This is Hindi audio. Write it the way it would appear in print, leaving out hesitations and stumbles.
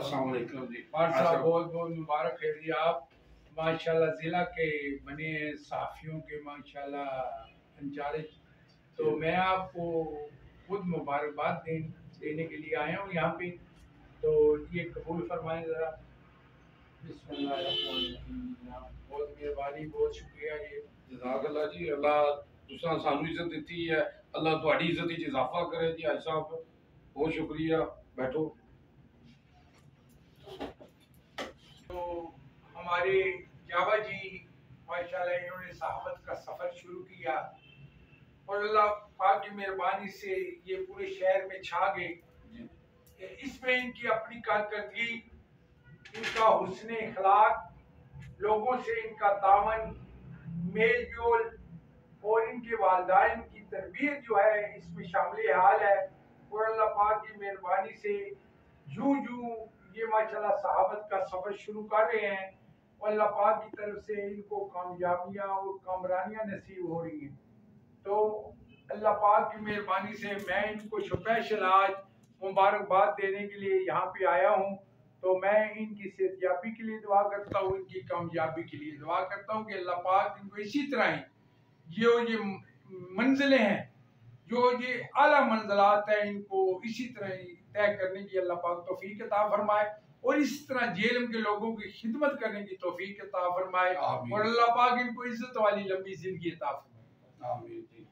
अस्सलाम वालेकुम जी। साहब बहुत बहुत मुबारक है जी। आप माशाल्लाह ज़िला के बने सहाफ़ियों के माशाल्लाह इंचार्ज, तो मैं आपको खुद मुबारकबाद देने के लिए आया हूँ यहाँ पे, तो ये कबूल फरमाएं ज़रा। बिस्मिल्लाहिर्रहमानिर्रहीम। बहुत मेहरबानी, बहुत शुक्रिया। ये जज़ाकल्लाह जी। अल्लाह तुसां सानू इज्जत दी है, अल्लाह तुहाडी इज्जत विच इजाफा करे जी। हाजी साहब बहुत शुक्रिया, बैठो। तो हमारे जावा जी माशाल्लाह इन्होंने सहाबत का सफ़र शुरू किया और अल्लाह पाक की मेहरबानी से ये पूरे शहर में छा गए। इसमें इनकी अपनी कारकर्दगी, इनका हुस्न इखलाक, लोगों से इनका तावन, मेल जोल और इनके वालिदैन की तरबियत जो है इसमें शामिल हाल है। और अल्लाह पाक की मेहरबानी से यूं यूं ये माशाल्लाह सहाबत का सफ़र शुरू कर रहे हैं और अल्लाह पाक की तरफ से इनको कामयाबियाँ और कामरानियाँ नसीब हो रही हैं। तो अल्लाह पाक की मेहरबानी से मैं इनको स्पेशल आज मुबारकबाद देने के लिए यहाँ पे आया हूँ। तो मैं इनकी सेहतयाबी के लिए दुआ करता हूँ, इनकी कामयाबी के लिए दुआ करता हूँ कि अल्लाह पाक इनको इसी तरह ही ये मंजिलें हैं, जो ये आला मंजिलात है, इनको इसी तरह ही तय करने की अल्लाह पाक तौफीक अता फरमाए और इस तरह जेलम के लोगों की खिदमत करने की तौफीक अता फरमाए और अल्लाह पाक इनको इज्जत वाली लंबी जिंदगी अता फरमाए। आमीन।